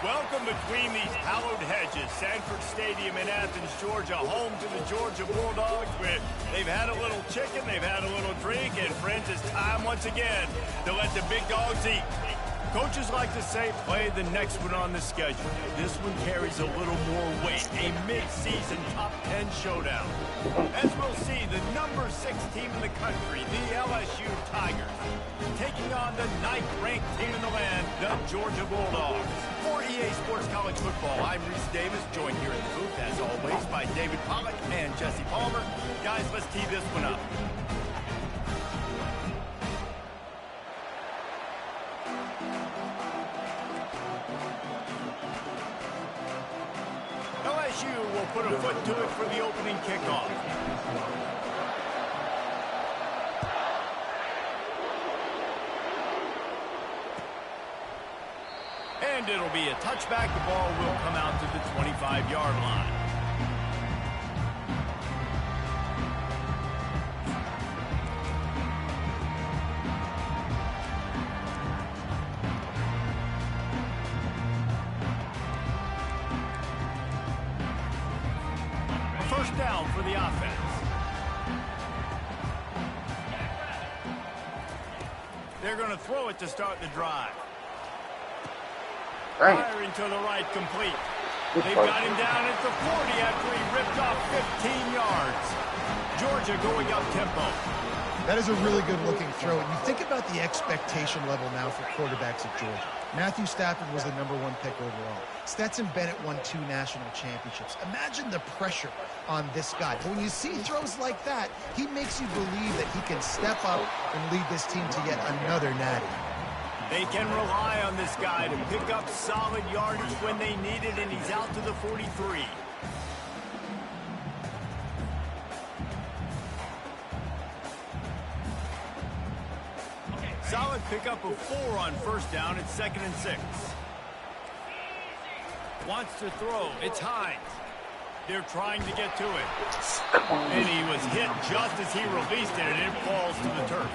Welcome between these hallowed hedges. Sanford Stadium in Athens, Georgia, home to the Georgia Bulldogs. They've had a little chicken, they've had a little drink, and friends, it's time once again to let the big dogs eat. Coaches like to say, play the next one on the schedule. This one carries a little more weight, a mid-season top 10 showdown. As we'll see, the number 6 team in the country, the LSU Tigers, taking on the 9th-ranked team in the land, the Georgia Bulldogs. For EA Sports College Football, I'm Reese Davis, joined here in the booth, as always, by David Pollack and Jesse Palmer. Guys, let's tee this one up. LSU will put a foot to it for the opening kickoff. And it'll be a touchback. The ball will come out to the 25-yard line. First down for the offense. They're going to throw it to start the drive. Firing to the right, complete. They've got him down at the 40 after he ripped off 15 yards. Georgia going up tempo. That is a really good-looking throw. And you think about the expectation level now for quarterbacks at Georgia. Matthew Stafford was the #1 pick overall. Stetson Bennett won 2 national championships. Imagine the pressure on this guy. But when you see throws like that, he makes you believe that he can step up and lead this team to yet another natty. They can rely on this guy to pick up solid yardage when they need it, and he's out to the 43. Solid pickup of 4 on first down at 2nd and 6. Wants to throw. It's Hines. They're trying to get to it. And he was hit just as he released it, and it falls to the turf.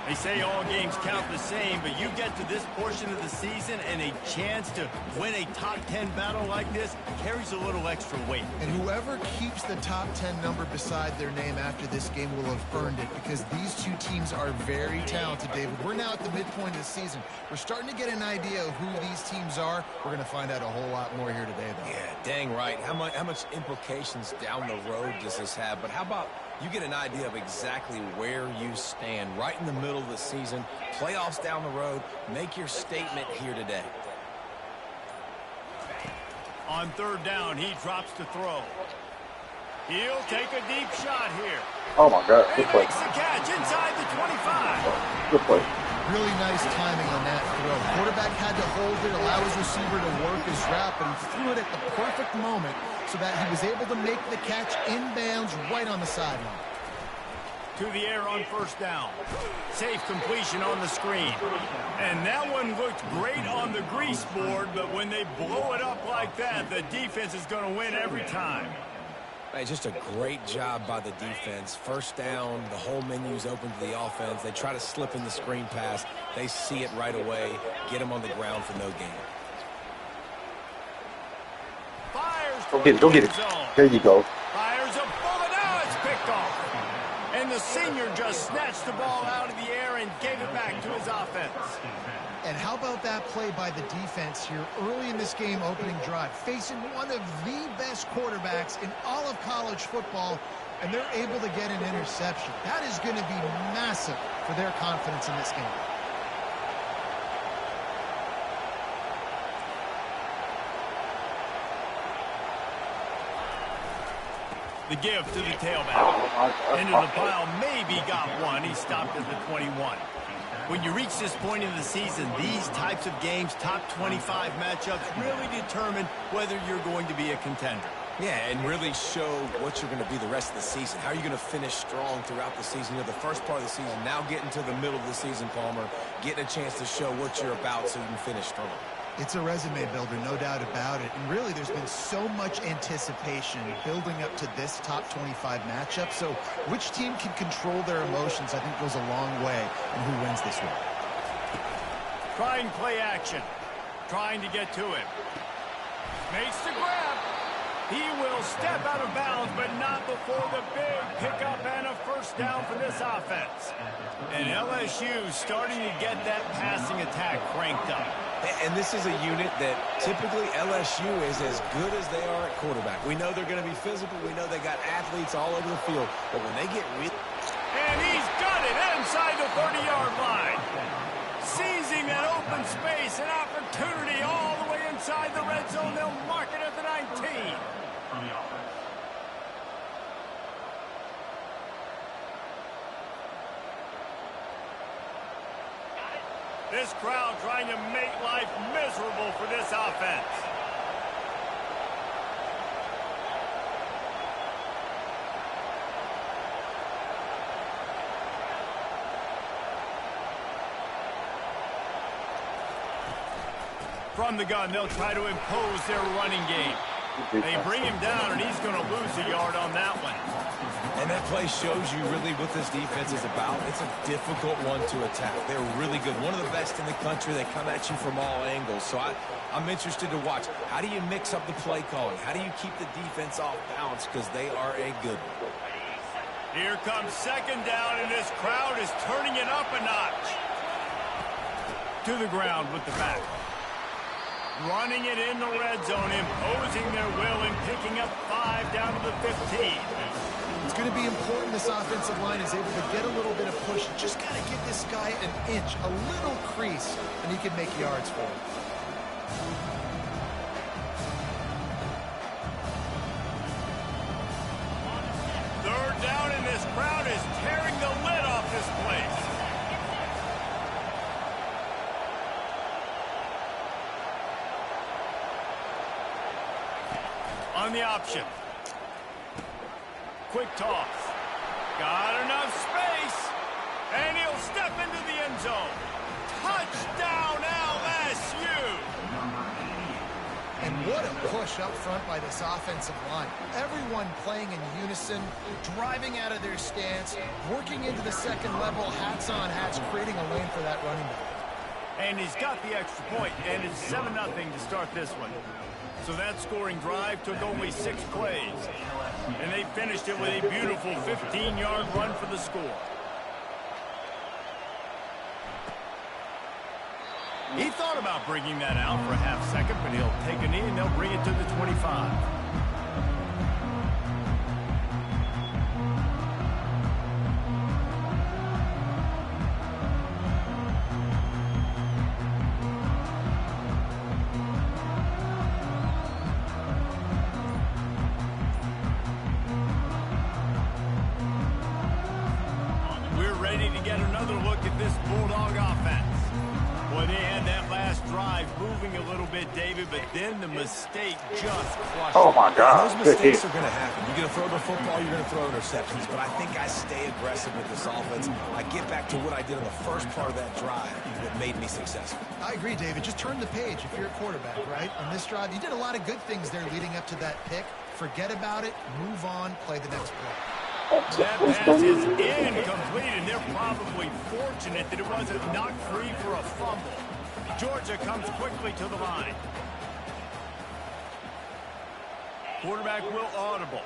They say all games count the same, but you get to this portion of the season and a chance to win a top 10 battle like this carries a little extra weight. And whoever keeps the top 10 number beside their name after this game will have earned it, because these two teams are very talented, David. We're now at the midpoint of the season. We're starting to get an idea of who these teams are. We're going to find out a whole lot more here today, though. Yeah, dang right. How much implications down the road does this have? But how about you get an idea of exactly where you stand right in the middle of the season, playoffs down the road, make your statement here today. On third down, he drops to throw. He'll take a deep shot here. Oh my God, good play. Makes the catch inside the 25. Good play. Really nice timing on that throw. Quarterback had to hold it, allow his receiver to work his route, but he threw it at the perfect moment so that he was able to make the catch inbounds right on the sideline. To the air on first down. Safe completion on the screen. And that one looked great on the grease board, but when they blow it up like that, the defense is going to win every time. Hey, just a great job by the defense. First down, the whole menu is open to the offense. They try to slip in the screen pass. They see it right away, get them on the ground for no gain. Fires. Go get it. There you go. Fires a bullet. Now it's picked off. And the senior just snatched the ball out of the air and gave it back to his offense. And how about that play by the defense here early in this game opening drive, facing one of the best quarterbacks in all of college football, and they're able to get an interception. That is going to be massive for their confidence in this game. The give to the tailback. Into the pile, maybe got one. He stopped at the 21. When you reach this point in the season, these types of games, top 25 matchups, really determine whether you're going to be a contender. Yeah, and really show what you're going to be the rest of the season. How are you going to finish strong throughout the season? You know, the first part of the season, now getting to the middle of the season, Palmer, getting a chance to show what you're about so you can finish strong. It's a resume builder, no doubt about it. And really, there's been so much anticipation building up to this top 25 matchup. So which team can control their emotions, I think, goes a long way in who wins this one. Trying play action. trying to get to him. Makes the grab. He will step out of bounds, but not before the big pickup and a first down for this offense. And LSU starting to get that passing attack cranked up. And this is a unit that typically LSU is as good as they are at quarterback. We know they're going to be physical. We know they got athletes all over the field. But when they get real... And he's got it inside the 30-yard line. Seizing that open space, an opportunity all the way inside the red zone. They'll mark it at the 19. This crowd trying to make life miserable for this offense. From the gun, they'll try to impose their running game. They bring him down, and he's going to lose a yard on that one. And that play shows you really what this defense is about. It's a difficult one to attack. They're really good. One of the best in the country. They come at you from all angles. So I'm interested to watch. How do you mix up the play calling? How do you keep the defense off balance? Because they are a good one. Here comes second down, and this crowd is turning it up a notch. To the ground with the back. Running it in the red zone, imposing their will and picking up 5 down to the 15. It's going to be important this offensive line is able to get a little bit of push. Just got to give this guy an inch, a little crease, and he can make yards for it. Third down, and this crowd is tearing the lid off this place. On the option. Quick toss. Got enough space. And he'll step into the end zone. Touchdown, LSU. And what a push up front by this offensive line. Everyone playing in unison, driving out of their stance, working into the second level, hats on hats, creating a lane for that running back. And he's got the extra point, and it's 7-0 to start this one. So that scoring drive took only 6 plays. And they finished it with a beautiful 15-yard run for the score. He thought about bringing that out for a half second, but he'll take a knee and they'll bring it to the 25. Get another look at this Bulldog offense. Boy, they had that last drive moving a little bit, David, but then the mistake just crushed Oh, my God. Those mistakes are going to happen. You're going to throw the football, you're going to throw interceptions, but I think I stay aggressive with this offense. I get back to what I did in the first part of that drive that made me successful. I agree, David. Just turn the page if you're a quarterback, right? On this drive, you did a lot of good things there leading up to that pick. Forget about it, move on, play the next play. That pass is incomplete, and they're probably fortunate that it wasn't knocked free for a fumble. Georgia comes quickly to the line. Quarterback will audible.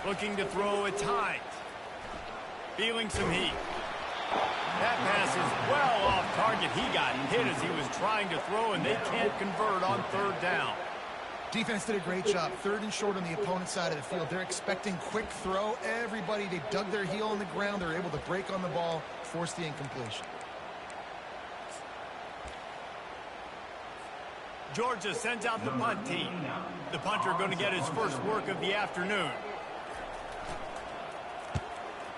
Looking to throw at times. Feeling some heat. That pass is well off target. He got hit as he was trying to throw, and they can't convert on third down. Defense did a great job. 3rd and short on the opponent's side of the field. They're expecting quick throw. Everybody, they dug their heel on the ground. They're able to break on the ball, force the incompletion. Georgia sends out the punt team. The punter going to get his first work of the afternoon.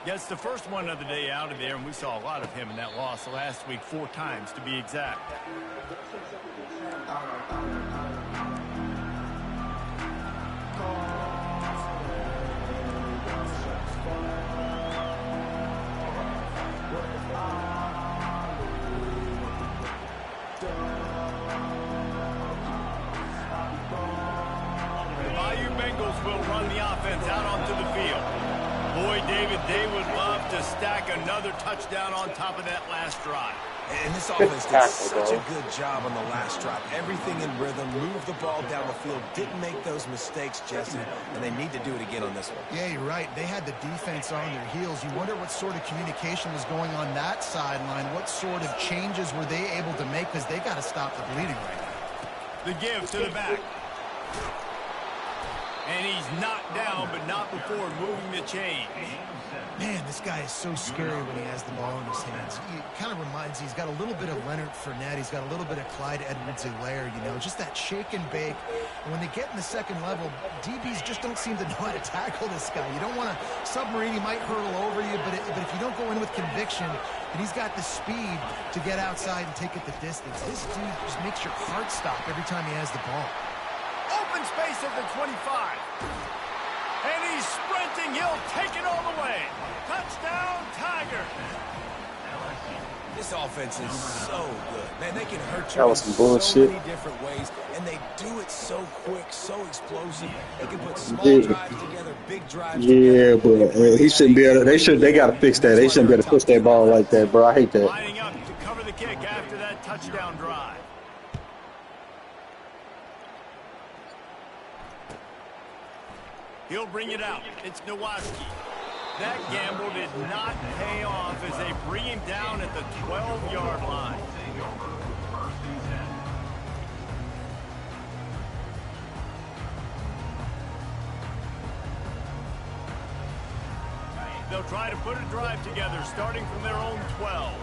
Gets the first one of the day out of there, and we saw a lot of him in that loss last week, 4 times to be exact. Will run the offense out onto the field. Boy, David, they would love to stack another touchdown on top of that last drive. And this offense did such a good job on the last drive. Everything in rhythm, moved the ball down the field, didn't make those mistakes, Jesse, and they need to do it again on this one. Yeah, you're right. They had the defense on their heels. You wonder what sort of communication was going on that sideline. What sort of changes were they able to make, because they got to stop the bleeding right now. The give to the back. And he's knocked down, but not before moving the chain. Man, this guy is so scary when he has the ball in his hands. He kind of reminds me, he's got a little bit of Leonard Fournette. He's got a little bit of Clyde Edwards-Helaire, you know, just that shake and bake. And when they get in the second level, DBs just don't seem to know how to tackle this guy. You don't want to submarine. He might hurtle over you, but if you don't go in with conviction, and he's got the speed to get outside and take it the distance, this dude just makes your heart stop every time he has the ball. Open space at the 25. And he's sprinting. He'll take it all the way. Touchdown, Tigers. This offense is so good. Man, they can hurt you in so many different ways, and they do it so quick, so explosive. They can put small drives together, big drives together. But he shouldn't be able to, they got to fix that. They shouldn't be able to push that ball like that, bro. I hate that. Lining up to cover the kick after that touchdown drive. He'll bring it out. It's Ncaa. That gamble did not pay off as they bring him down at the 12-yard line. They'll try to put a drive together, starting from their own 12.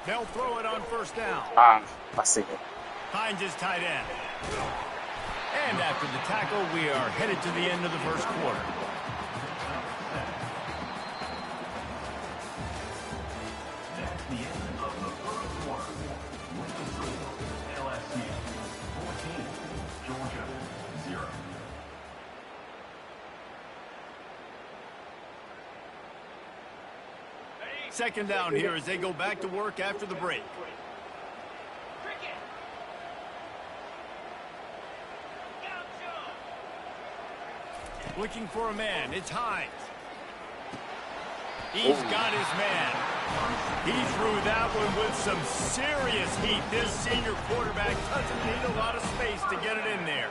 They'll throw it on first down. I see it. Finds his tight end. And after the tackle, we are headed to the end of the first quarter. Second down here as they go back to work after the break. Looking for a man. It's Hines. He's got his man. He threw that one with some serious heat. This senior quarterback doesn't need a lot of space to get it in there.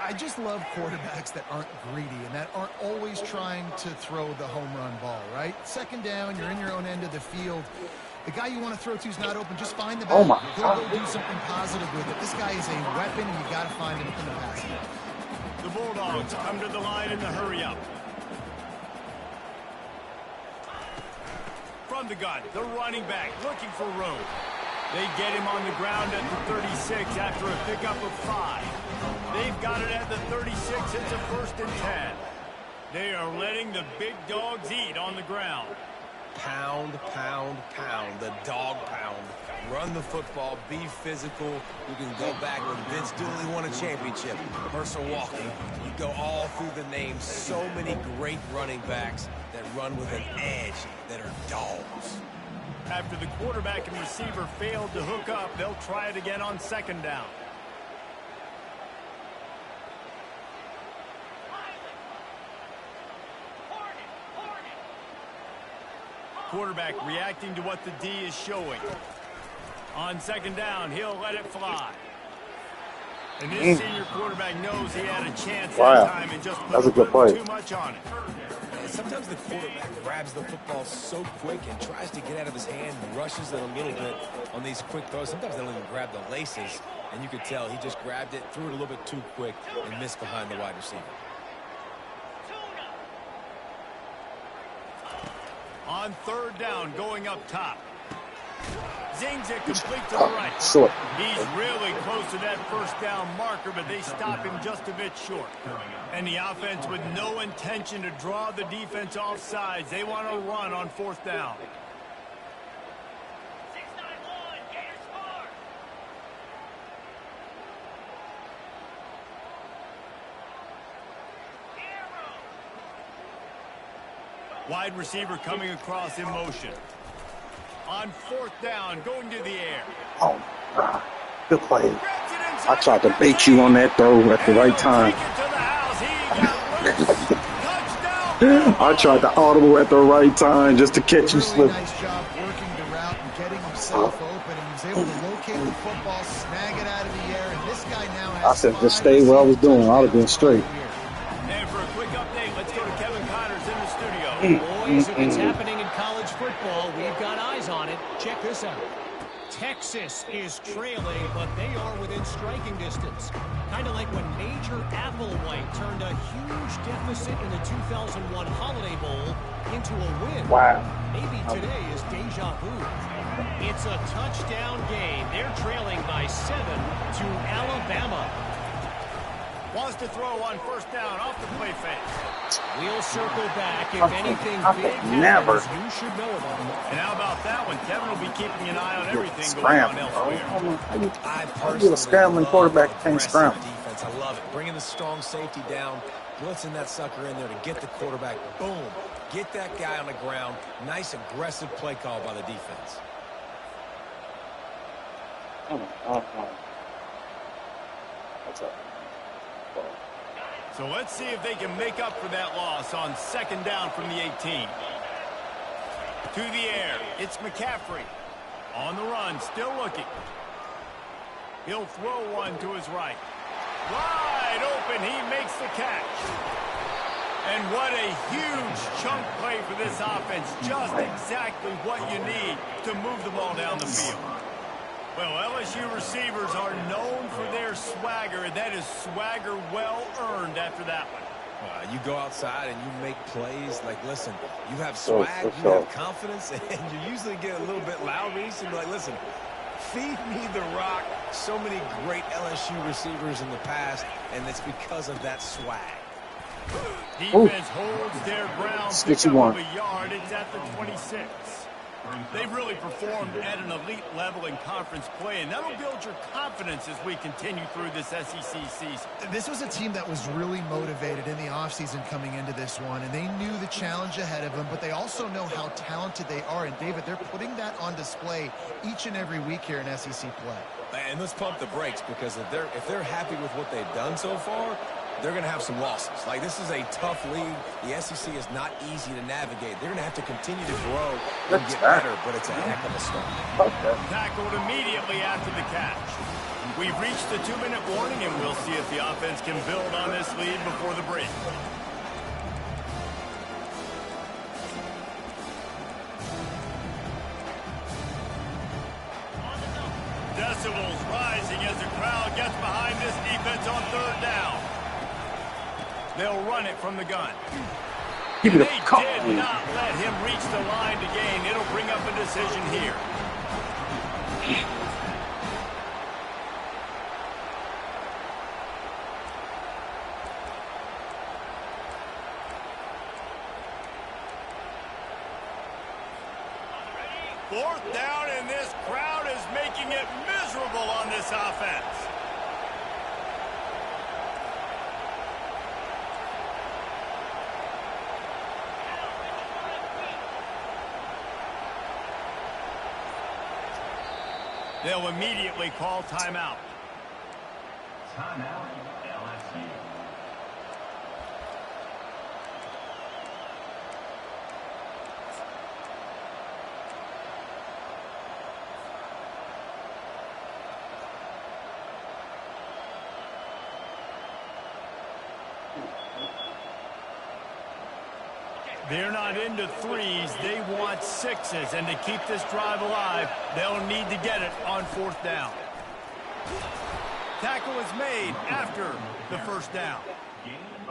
I just love quarterbacks that aren't greedy and that aren't always trying to throw the home run ball, right? Second down, you're in your own end of the field. The guy you want to throw to is not open. Just find the ball. Go do something positive with it. This guy is a weapon, and you got to find him in the pass. The Bulldogs come to the line in the hurry-up. From the gun, the running back looking for room. They get him on the ground at the 36 after a pickup of 5. They've got it at the 36. It's a 1st and 10. They are letting the big dogs eat on the ground. Pound, pound, pound. The dog pound. Run the football. Be physical. You can go back when Vince Dooley won a championship. Herschel Walker. You go all through the names. So many great running backs that run with an edge that are dogs. After the quarterback and receiver failed to hook up, they'll try it again on second down. Quarterback reacting to what the D is showing. On second down, he'll let it fly. And this senior quarterback knows he had a chance that time and just put too much on it. Sometimes the quarterback grabs the football so quick and tries to get out of his hand and rushes it a little bit on these quick throws. Sometimes they don't even grab the laces, and you could tell he just grabbed it, threw it a little bit too quick, and missed behind the wide receiver. On third down, going up top. Zings it complete to the right. He's really close to that first down marker, but they stop him just a bit short. And the offense with no intention to draw the defense off sides. They want to run on fourth down. Wide receiver coming across in motion. On fourth down, going to the air. Good play. I tried to bait you on that throw at the right time. I tried to audible at the right time just to catch you Really slip. nice job working the route and getting himself open. And he was able to locate the football, snag it out of the air, and this guy now I has said, just 5 stay where I was receiving doing. I would have been touchdowns on straight. the year. And for a quick update, let's go to Kevin Connors in the studio. Boys, if it's happening in college football, we've got eyes on it. Check this out. Texas is trailing, but they are within striking distance. Kind of like when Major Applewhite turned a huge deficit in the 2001 Holiday Bowl into a win. Wow. Maybe today is deja vu. It's a touchdown game. They're trailing by 7 to Alabama. Wants to throw on first down off the play fake. We'll circle back. If anything big never. happens, you should know about it. And how about that one? Kevin will be keeping an eye on everything going on Scramble, elsewhere. I How you a scrambling quarterback can't scramble? Defense. I love it. Bringing the strong safety down, blitzing that sucker in there to get the quarterback. Boom. Get that guy on the ground. Nice aggressive play call by the defense. What's up? So let's see if they can make up for that loss on second down from the 18. To the air, it's McCaffrey. On the run, still looking. He'll throw one to his right. Wide open, he makes the catch. And what a huge chunk play for this offense. Just exactly what you need to move the ball down the field. Well, LSU receivers are known for their swagger, and that is swagger well earned after that one. You go outside and you make plays. Like, listen, you have swag, you have confidence, and you usually get a little bit loud. Reese, and be like, listen, feed me the rock. So many great LSU receivers in the past, and it's because of that swag. Defense holds their ground. 61. A yard. It's at the 26. They've really performed at an elite level in conference play, and that'll build your confidence as we continue through this SEC season. This was a team that was really motivated in the offseason coming into this one, and they knew the challenge ahead of them, but they also know how talented they are. And, David, they're putting that on display each and every week here in SEC play. And let's pump the brakes, because if they're happy with what they've done so far, they're going to have some losses. Like, this is a tough league. The SEC is not easy to navigate. They're going to have to continue to grow and get better, but it's a heck of a start. Tackled immediately after the catch. We've reached the 2-minute warning, and we'll see if the offense can build on this lead before the break. Decibels rising as the crowd gets behind this defense on third down. They'll run it from the gun. They did not let him reach the line to gain. It'll bring up a decision here. Fourth down, and this crowd is making it miserable on this offense. They'll immediately call timeout. Timeout, LSU. They're not into threes. They want sixes. And to keep this drive alive, they'll need to get it on fourth down. Tackle is made after the first down.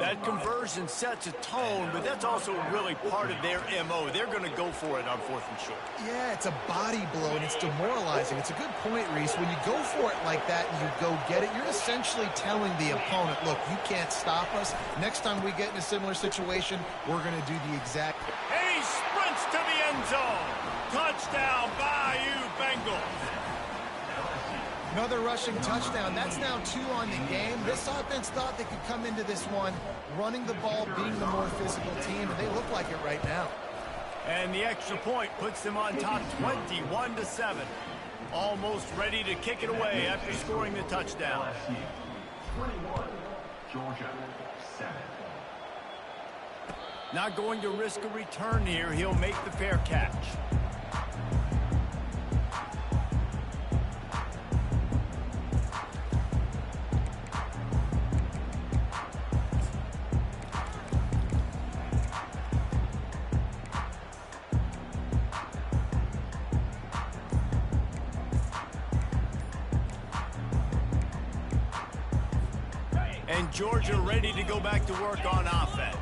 That conversion sets a tone, but that's also really part of their MO. They're going to go for it on fourth and short. Yeah, it's a body blow, and it's demoralizing. It's a good point, Reese. When you go for it like that and you go get it, you're essentially telling the opponent, look, you can't stop us. Next time we get in a similar situation, we're going to do the exact... And he sprints to the end zone. Touchdown, Bayou Bengals. Another rushing touchdown. That's now 2 on the game. This offense thought they could come into this one running the ball, being the more physical team, and they look like it right now. And the extra point puts them on top 21-7. Almost ready to kick it away after scoring the touchdown. 21, Georgia 7. Not going to risk a return here. He'll make the fair catch. And Georgia ready to go back to work on offense.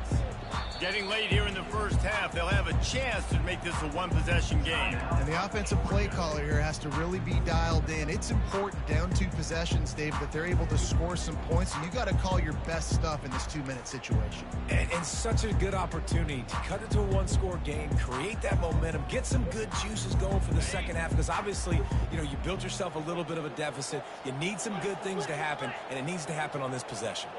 Getting late here in the first half, they'll have a chance to make this a one-possession game. And the offensive play caller here has to really be dialed in. It's important down 2 possessions, Dave, that they're able to score some points, and you got to call your best stuff in this 2-minute situation. And such a good opportunity to cut it to a one-score game, create that momentum, get some good juices going for the second half, because obviously, you know, you built yourself a little bit of a deficit. You need some good things to happen, and it needs to happen on this possession.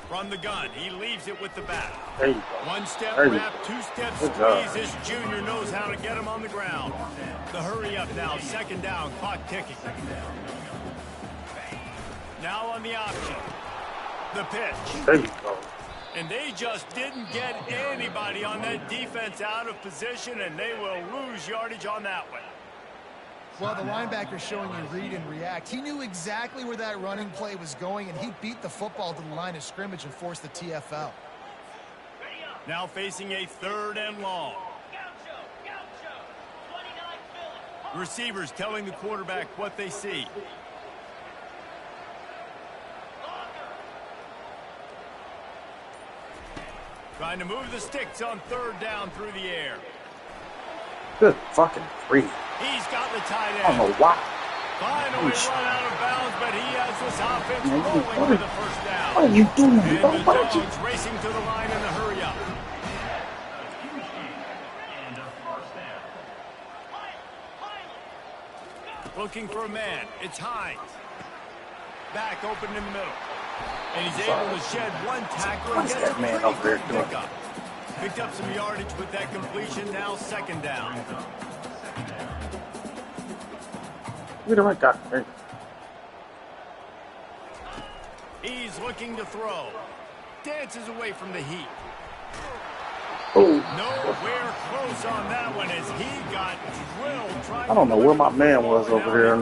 From the gun, he leaves it with the bat. There you go. One step There you wrap, 2-step Good job. squeeze. This junior knows how to get him on the ground. The hurry up now, second down, clock ticking. Now on the option. The pitch. There you go. And they just didn't get anybody on that defense out of position, and they will lose yardage on that one. Well, the linebacker showing you read and react. He knew exactly where that running play was going, and he beat the football to the line of scrimmage and forced the TFL. Now facing a 3rd and long. Receivers telling the quarterback what they see. Trying to move the sticks on 3rd down through the air. Good fucking grief. He's got the tight I don't end. know why. Finally run out of bounds, but he has this offense rolling with the first down. What are you doing, And bro? the Why don't you? Dogs racing to the line in the hurry up. Looking for a man. It's Hines. Back open in the middle. And he's able to shed one tackle and What's gets a that man pretty up there good doing? pickup. Picked up some yardage with that completion. Now 2nd down. Look at that guy. He's looking to throw. Dances away from the heat. Oh, Nowhere close on that one as he got drilled. Trying I don't know where my man was over here on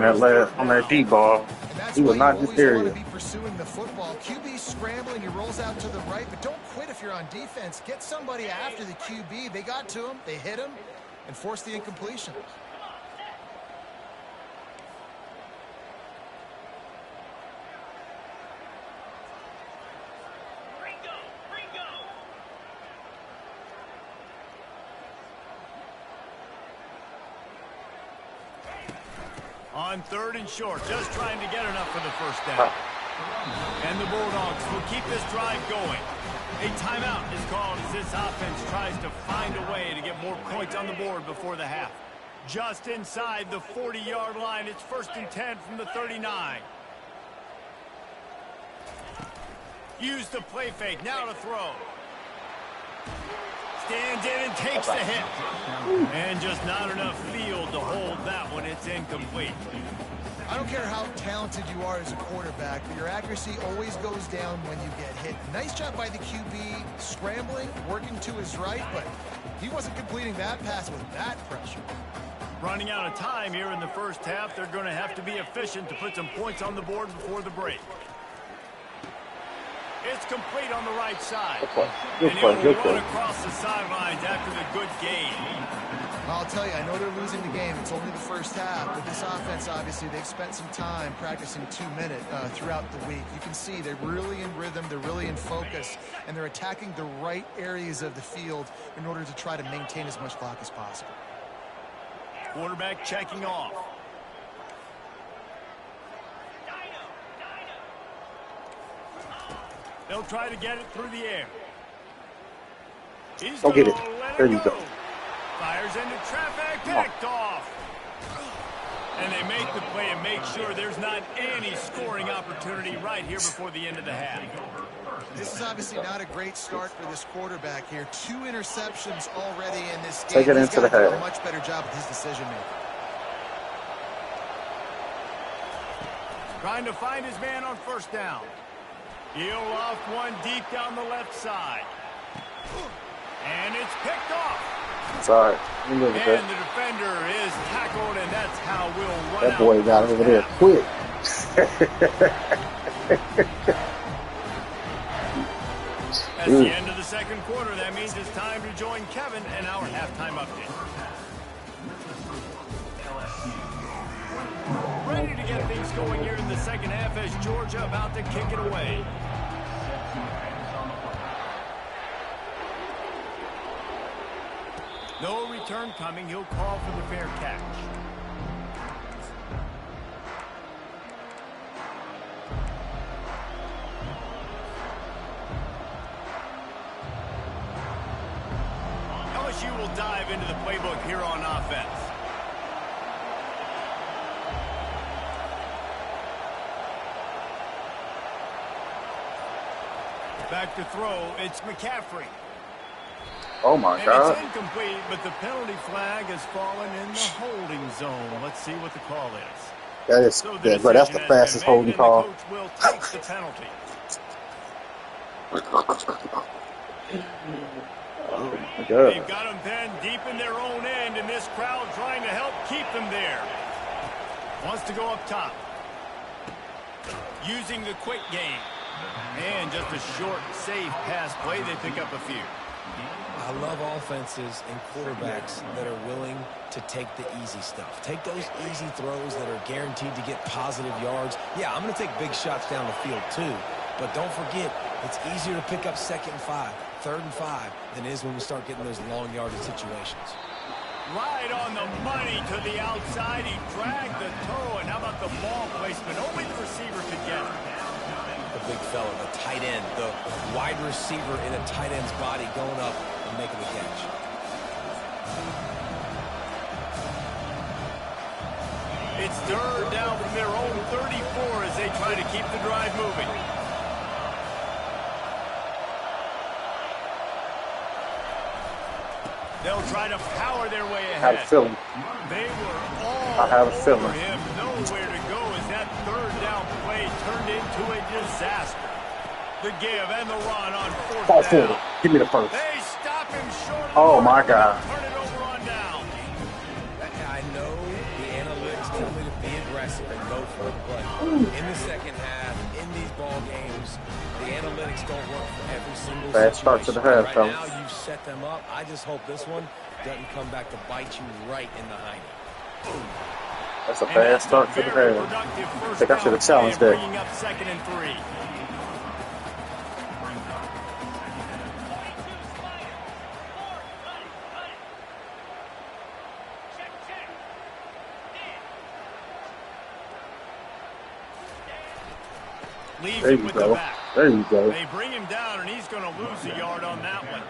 that D ball. And that's He was why not you just always there want yet. to be pursuing the football. QB scrambling, he rolls out to the right, but don't quit if you're on defense. Get somebody after the QB. They got to him, they hit him, and forced the incompletion. On 3rd and short, just trying to get enough for the first down. And the Bulldogs will keep this drive going. A timeout is called as this offense tries to find a way to get more points on the board before the half. Just inside the 40-yard line, it's 1st and 10 from the 39. Use the play fake, now to throw. Stands in and takes the hit. And just not enough field to hold that one. It's incomplete. I don't care how talented you are as a quarterback, but your accuracy always goes down when you get hit. Nice job by the QB, scrambling, working to his right, but he wasn't completing that pass with that pressure. Running out of time here in the first half. They're going to have to be efficient to put some points on the board before the break. It's complete on the right side. Good And play, he'll good run play. across the sidelines after the good gain. I'll tell you, I know they're losing the game. It's only the first half, but this offense, obviously, they've spent some time practicing 2-minute throughout the week. You can see they're really in rhythm, they're really in focus, and they're attacking the right areas of the field in order to try to maintain as much clock as possible. Quarterback checking off. They'll try to get it through the air. He's Go get it. gonna let There you go. Fires into traffic, picked off. And they make the play and make sure there's not any scoring opportunity right here before the end of the half. This is obviously not a great start for this quarterback here. 2 interceptions already in this game. Take it He's into the got to do head. a much better job with his decision-making. Trying to find his man on 1st down. He'll loft one deep down the left side. And it's picked off. Sorry. And the defender is tackled, and that's how we'll run that boy got over there quick. That's the end of the second quarter. That means it's time to join Kevin and our halftime update. Ready to get things going here in the second half as Georgia about to kick it away. No return coming. He'll call for the fair catch. LSU will dive into the playbook here on offense. Back to throw. It's McCaffrey. Oh, my And God. it's incomplete, but the penalty flag has fallen in the holding zone. Let's see what the call is. That is, So yeah, bro, that's the fastest holding call. The coach will take the penalty. Oh, my They've God. got them pinned deep in their own end, and this crowd trying to help keep them there. Wants to go up top. Using the quick game. And just a short, safe pass play. They pick up a few. I love offenses and quarterbacks that are willing to take the easy stuff. Take those easy throws that are guaranteed to get positive yards. Yeah, I'm going to take big shots down the field too. But don't forget, it's easier to pick up 2nd and 5, 3rd and 5 than it is when we start getting those long yardage situations. Right on the money to the outside. He dragged the toe. And how about the ball placement? Only the receiver could get it. The big fella, the tight end, the wide receiver in a tight end's body going up and making the catch. It's 3rd down from their own 34 as they try to keep the drive moving. They'll try to power their way I ahead. have a feeling. They were all I have a over feeling. him. Nowhere to go as that 3rd down play turned into a disaster. The give and the run on 4th Fall down. forward. Give me the first. They stop him short of Oh, the my mark. God. Turn it over on down. I know the analytics tell me to be aggressive and go for it, but in the second half, in these ball games, the analytics don't work for every single Bad start to the half, Right fellas. now, you've set them up. I just hope this one doesn't come back to bite you right in the hiney. That's a And bad that's start a to the very half. productive first I think I should have down challenged play, that. bringing up 2nd and 3. Leaves There it you with the go. back. There you go. They bring him down, and he's going to lose a yard on that one.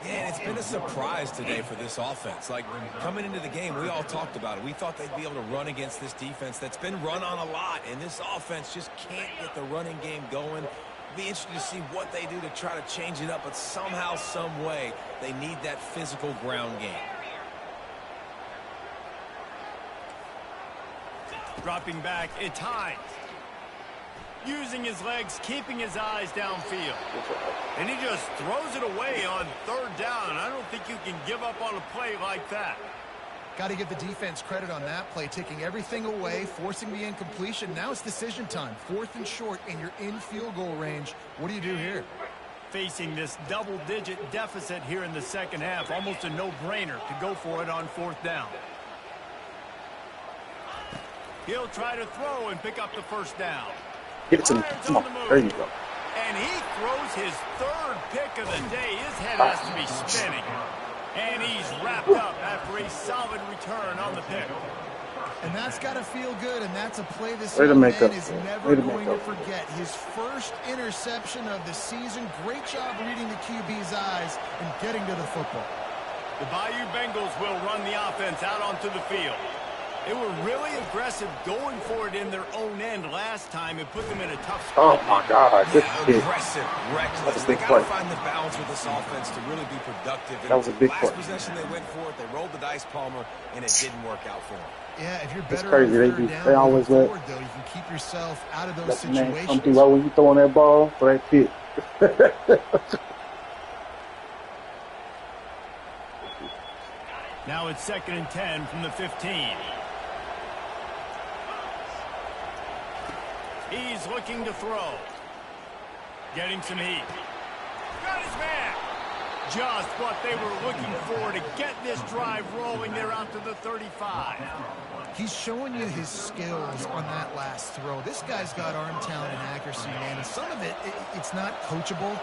Yeah, it's been a surprise today for this offense. Like, coming into the game, we all talked about it. We thought they'd be able to run against this defense that's been run on a lot, and this offense just can't get the running game going. It'll be interesting to see what they do to try to change it up, but somehow, some way, they need that physical ground game. Dropping back, it's Hines. Using his legs, keeping his eyes downfield. And he just throws it away on 3rd down. I don't think you can give up on a play like that. Got to give the defense credit on that play, taking everything away, forcing the incompletion. Now it's decision time. 4th and short, and you're in field goal range. What do you do here? Facing this double-digit deficit here in the second half, almost a no-brainer to go for it on 4th down. He'll try to throw and pick up the 1st down. Give it to me. Come on. There you go. And he throws his 3rd pick of the day. His head has to be spinning. And he's wrapped up after a solid return on the pick. And that's got to feel good, and that's a play this Way to young make man up. is never Way to going make to up. forget. His first interception of the season. Great job reading the QB's eyes and getting to the football. The Bayou Bengals will run the offense out onto the field. They were really aggressive going for it in their own end last time. It put them in a tough Oh spot. my God, this kid. Aggressive, reckless. That's a They big got to play. find the balance with this offense to really be productive. And That was a big last play. possession, they went for it. They rolled the dice, Palmer, and it didn't work out for them. Yeah, if you're It's better crazy. on third down They always moving let forward, though, you can keep yourself out of those let the man come situations. through right when you throwing that ball for that kid. Now it's 2nd and 10 from the 15. He's looking to throw. Getting some heat. Got his man. Just what they were looking for to get this drive rolling. They're out to the 35. He's showing you his skills on that last throw. This guy's got arm talent and accuracy, man. And some of it's not coachable.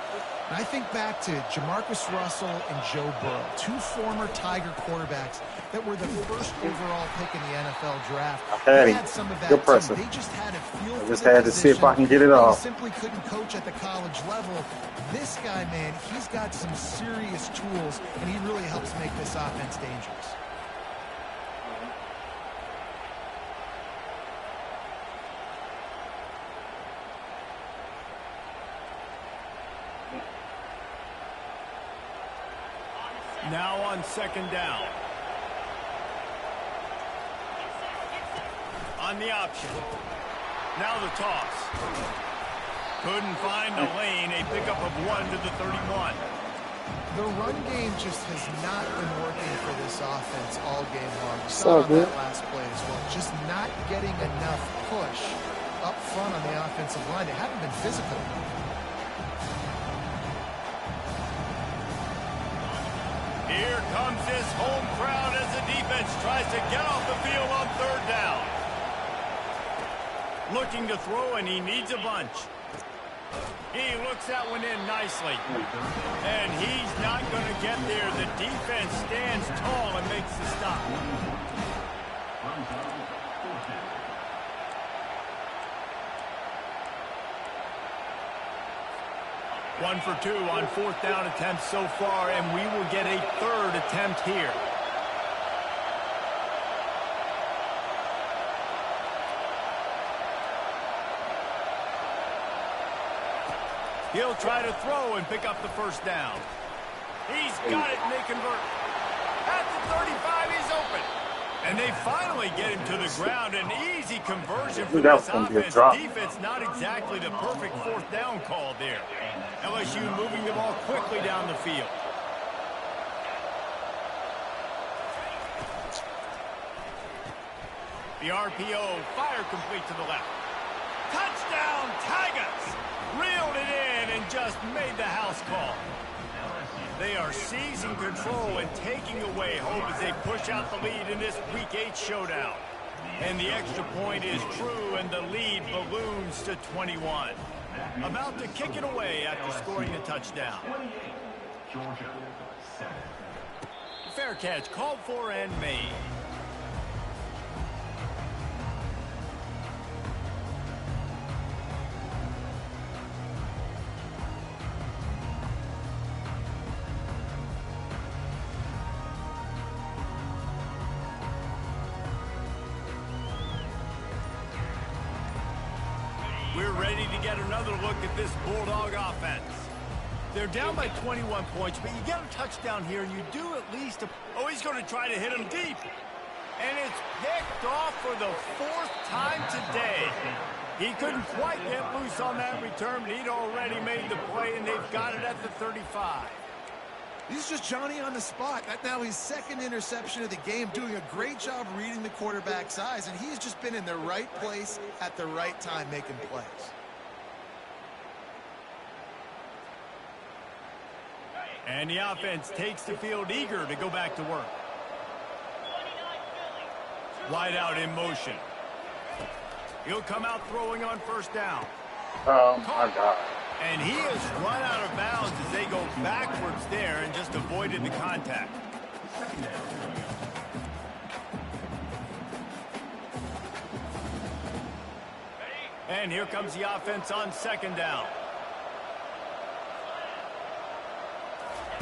And I think back to Jamarcus Russell and Joe Burrow, two former Tiger quarterbacks that were the first overall pick in the NFL draft. They had some of that Good too. pressure. They just had a feel for just the had to see if I can get it position, but off. He simply couldn't coach at the college level. This guy, man, he's got some serious tools, and he really helps make this offense dangerous. Now on 2nd down. On the option. Now the toss. Couldn't find the lane. A pickup of 1 to the 31. The run game just has not been working for this offense all game long. You So saw it on good. that last play as well. Just not getting enough push up front on the offensive line. They haven't been physical. Here comes this home crowd as the defense tries to get off the field on 3rd down. Looking to throw, and he needs a bunch. He looks that one in nicely. And he's not going to get there. The defense stands tall and makes the stop. One for 2 on 4th down attempts so far, and we will get a 3rd attempt here. He'll try to throw and pick up the 1st down. He's got it, and they convert. At the 35, he's open. And they finally get him to the ground. An easy conversion for That this was gonna be a offense. drop. Defense, not exactly the perfect 4th down call there. LSU moving the ball quickly down the field. The RPO, fire complete to the left. Touchdown, Tigers! Reeled it in and just made the house call. They are seizing control and taking away hope as they push out the lead in this Week 8 showdown. And the extra point is true, and the lead balloons to 21. About to kick it away after scoring a touchdown. Fair catch called for and made. We're ready to get another look at this Bulldog offense. They're down by 21 points, but you get a touchdown here, and you do at least... Oh, he's going to try to hit him deep. And it's picked off for the 4th time today. He couldn't quite get loose on that return, but he'd already made the play, and they've got it at the 35. He's just Johnny on the spot. That's now his 2nd interception of the game, doing a great job reading the quarterback's eyes, and he's just been in the right place at the right time making plays. And the offense takes the field eager to go back to work. Wide out in motion. He'll come out throwing on 1st down. Oh my God. And he has run out of bounds as they go backwards there and just avoided the contact. And here comes the offense on 2nd down.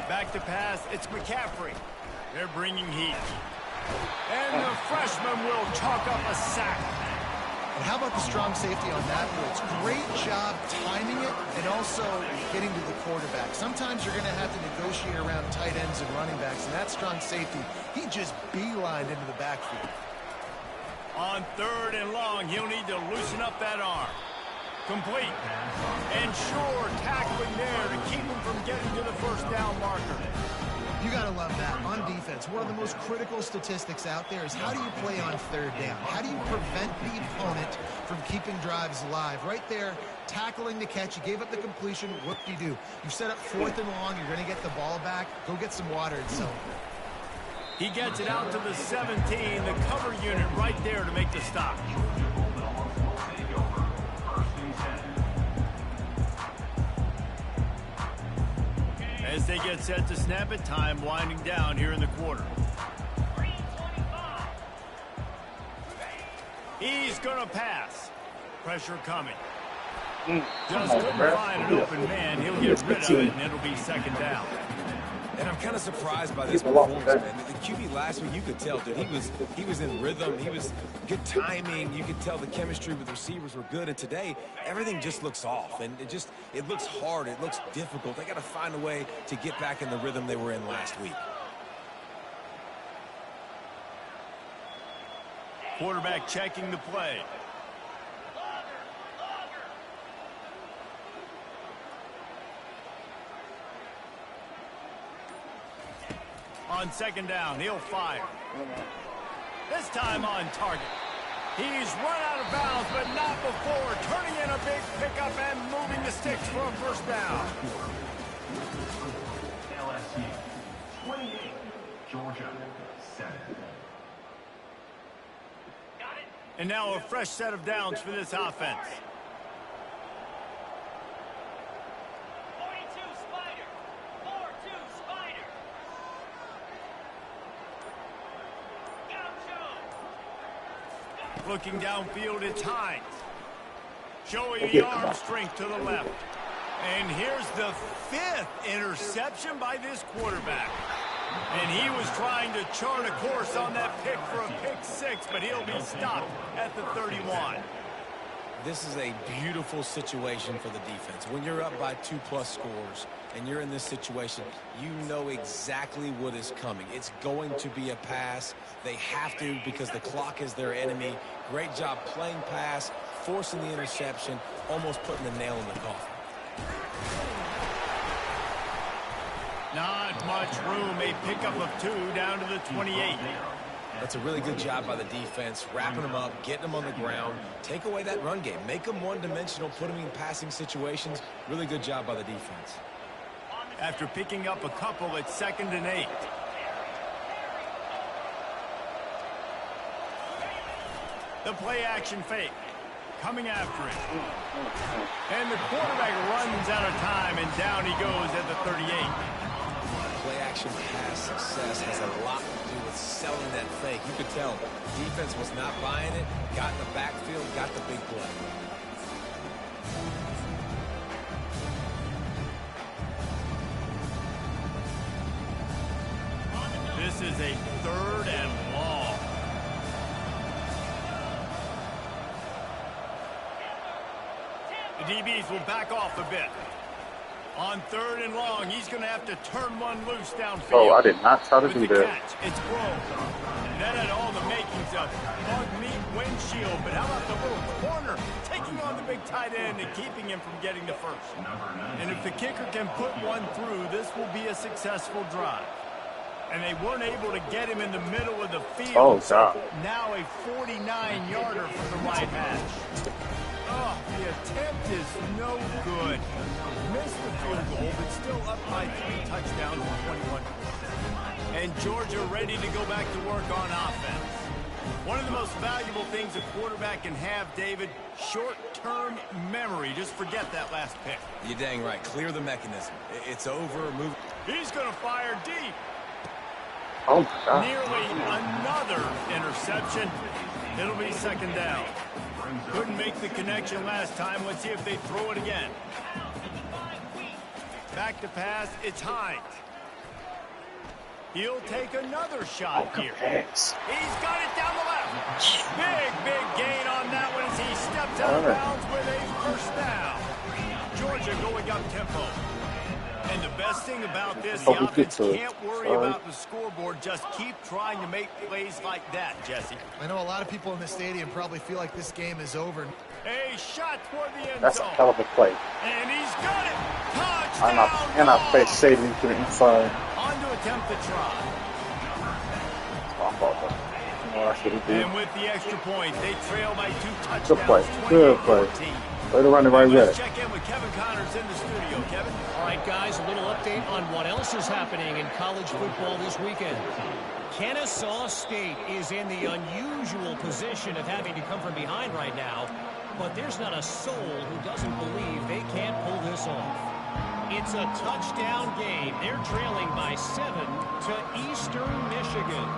Back to pass, it's McCaffrey. They're bringing heat. And the freshman will chalk up a sack. And how about the strong safety on that blitz? Great job timing it and also getting to the quarterback. Sometimes you're going to have to negotiate around tight ends and running backs, and that strong safety, he just beelined into the backfield. On 3rd and long, he'll need to loosen up that arm. Complete. And sure, tackling there to keep him from getting to the first down marker. You got to love that. On defense, one of the most critical statistics out there is how do you play on 3rd down? How do you prevent the opponent from keeping drives alive? Right there, tackling the catch. You gave up the completion. What do you do? You set up 4th and long. You're going to get the ball back. Go get some water and so. He gets it out to the 17, the cover unit right there to make the stop. As they get set to snap it, time winding down here in the quarter. He's going to pass. Pressure coming. Just couldn't find an open man. He'll get rid of it, and it'll be 2nd down. And I'm kind of surprised by this performance, man. The QB last week, you could tell, dude, he was in rhythm. He was good timing. You could tell the chemistry with receivers were good. And today, everything just looks off. And it looks hard. It looks difficult. They got to find a way to get back in the rhythm they were in last week. Quarterback checking the play. On 2nd down, he'll fire. This time on target. He's run out of bounds, but not before. Turning in a big pickup and moving the sticks for a 1st down. LSU 28, Georgia 7. And now a fresh set of downs for this offense. Looking downfield, it's Hines. Showing the arm strength to the left. And here's the 5th interception by this quarterback. And he was trying to chart a course on that pick for a pick 6, but he'll be stopped at the 31. This is a beautiful situation for the defense. When you're up by 2+ scores and you're in this situation, you know exactly what is coming. It's going to be a pass. They have to because the clock is their enemy. Great job playing pass, forcing the interception, almost putting the nail in the coffin. Not much room. A pickup of 2 down to the 28. That's a really good job by the defense, wrapping them up, getting them on the ground. Take away that run game. Make them one-dimensional, put them in passing situations. Really good job by the defense. After picking up a couple, it's 2nd and 8. The play action fake. Coming after it. And the quarterback runs out of time, and down he goes at the 38. Play action pass success has a lot to do with selling that fake. You could tell defense was not buying it, got in the backfield, got the big play. This is a 3rd and long. The DBs will back off a bit. On 3rd and long, he's going to have to turn one loose downfield. Oh, I did not try to do that. Catch, it's broke. That had all the makings of bug meat windshield, but how about the little corner taking on the big tight end and keeping him from getting the first? And if the kicker can put one through, this will be a successful drive. And they weren't able to get him in the middle of the field. Oh, God. Now a 49-yarder from the right hash. Oh, the attempt is no good. Missed the field goal, but still up by 3 touchdowns and 21 points. And Georgia ready to go back to work on offense. One of the most valuable things a quarterback can have, David, short-term memory. Just forget that last pick. You're dang right. Clear the mechanism. It's over. Move. He's going to fire deep. Oh, my God. Nearly another interception. It'll be 2nd down. Couldn't make the connection last time. Let's see if they throw it again. Back to pass. It's Hines. He'll take another shot here. Yes. He's got it down the left. Big gain on that one as he steps out of bounds with a first down. Georgia going up tempo. And the best thing about this, the offense can't worry about the scoreboard. Just keep trying to make plays like that, Jesse. I know a lot of people in the stadium probably feel like this game is over. A shot toward the end zone. That's a hell of a play. And he's got it. Touchdown. And I face Sadie to the inside. On to attempt the try. And with the extra point, they trail by 2 touchdowns. Good play. Good play. Way to run it right there. Check in with Kevin Connors in the studio. Kevin. All right, guys, a little update on what else is happening in college football this weekend. Kennesaw State is in the unusual position of having to come from behind right now, but there's not a soul who doesn't believe they can't pull this off. It's a touchdown game. They're trailing by 7 to Eastern Michigan.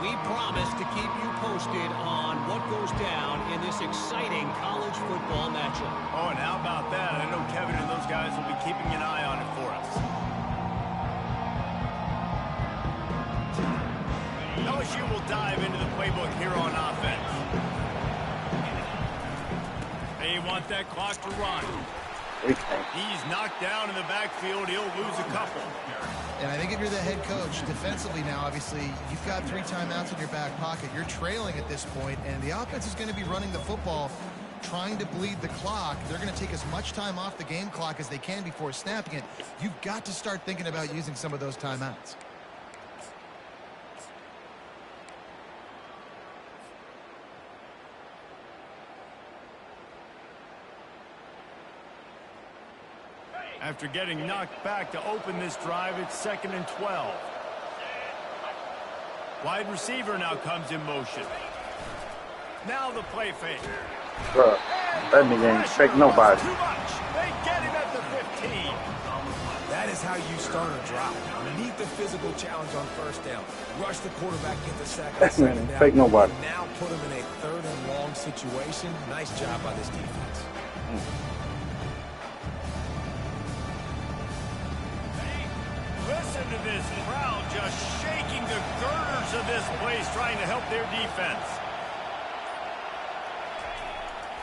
We promise to keep you posted on what goes down in this exciting college football matchup. Oh, and how about that? I know Kevin and those guys will be keeping an eye on it for us. LSU will dive into the playbook here on offense. They want that clock to run. He's knocked down in the backfield. He'll lose a couple. And I think if you're the head coach, defensively now, obviously, you've got 3 timeouts in your back pocket. You're trailing at this point, and the offense is going to be running the football, trying to bleed the clock. They're going to take as much time off the game clock as they can before snapping it. You've got to start thinking about using some of those timeouts. After getting knocked back to open this drive, it's 2nd and 12. Wide receiver now comes in motion. Now the play fake. Bruh, that nigga ain't fake nobody. Too much. They get him at the 15. That is how you start a drive. Meet the physical challenge on first down. Rush the quarterback, get the sack on second down. Fake nobody. Now put him in a 3rd and long situation. Nice job by this defense. Listen to this crowd just shaking the girders of this place, trying to help their defense.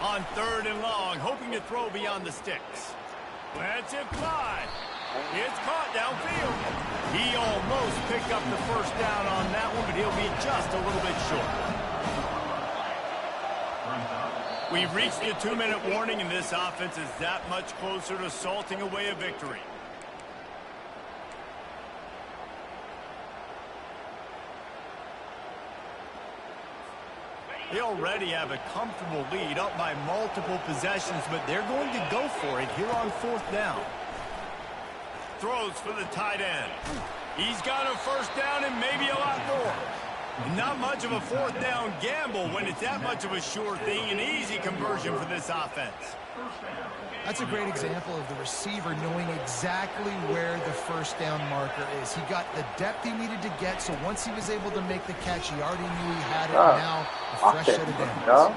On 3rd and long, hoping to throw beyond the sticks. Let's it fly. It's caught downfield. He almost picked up the first down on that one, but he'll be just a little bit short. We've reached the 2-minute warning, and this offense is that much closer to salting away a victory. They already have a comfortable lead, up by multiple possessions, but they're going to go for it here on 4th down. Throws for the tight end. He's got a first down and maybe a lot more. Not much of a 4th down gamble when it's that much of a sure thing, an easy conversion for this offense. That's a great example of the receiver knowing exactly where the first down marker is. He got the depth he needed to get, so once he was able to make the catch, he already knew he had it. Now, a fresh set of downs.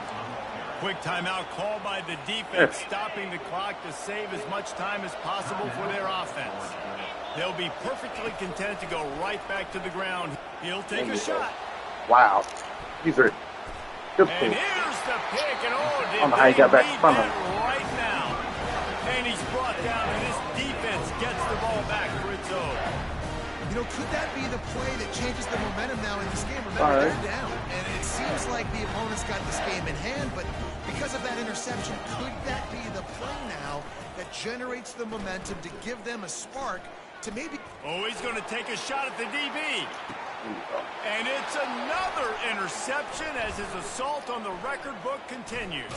Quick timeout called by the defense, stopping the clock to save as much time as possible for their offense. They'll be perfectly content to go right back to the ground. He'll take a shot. Wow. These are good And plays. here's the pick, and I don't know how he got back in front of him. Right now. And he's brought down, and this defense gets the ball back for its own. You know, could that be the play that changes the momentum now in this game? Remember, they're down, and it seems like the opponent's got this game in hand, but because of that interception, could that be the play now that generates the momentum to give them a spark to maybe... Oh, he's going to take a shot at the DB. And it's another interception as his assault on the record book continues.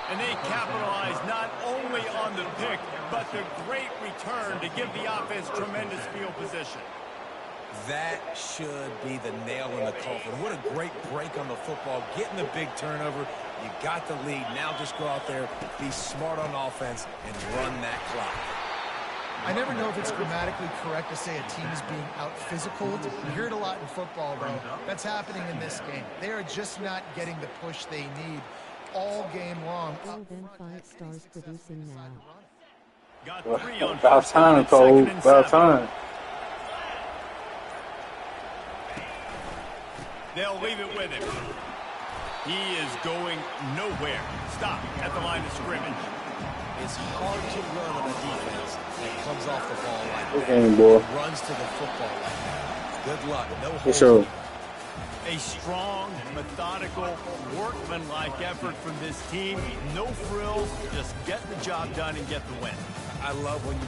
And they capitalize not only on the pick, but the great return to give the offense tremendous field position. That should be the nail in the coffin. What a great break on the football. Getting the big turnover. You got the lead. Now just go out there, be smart on offense, and run that clock. I never know if it's grammatically correct to say a team is being out-physical. You hear it a lot in football, though. That's happening in this game. They are just not getting the push they need all game long. More than 5 stars producing now. Got 3 on About time, Cole. About time. They'll leave it with him. He is going nowhere. Stop at the line of scrimmage. It's hard to run on a defense that comes off the ball like that. Game, boy. Runs to the football like that. Good luck. No For holes. sure. A strong, methodical, workmanlike effort from this team. No frills, just get the job done and get the win. I love when you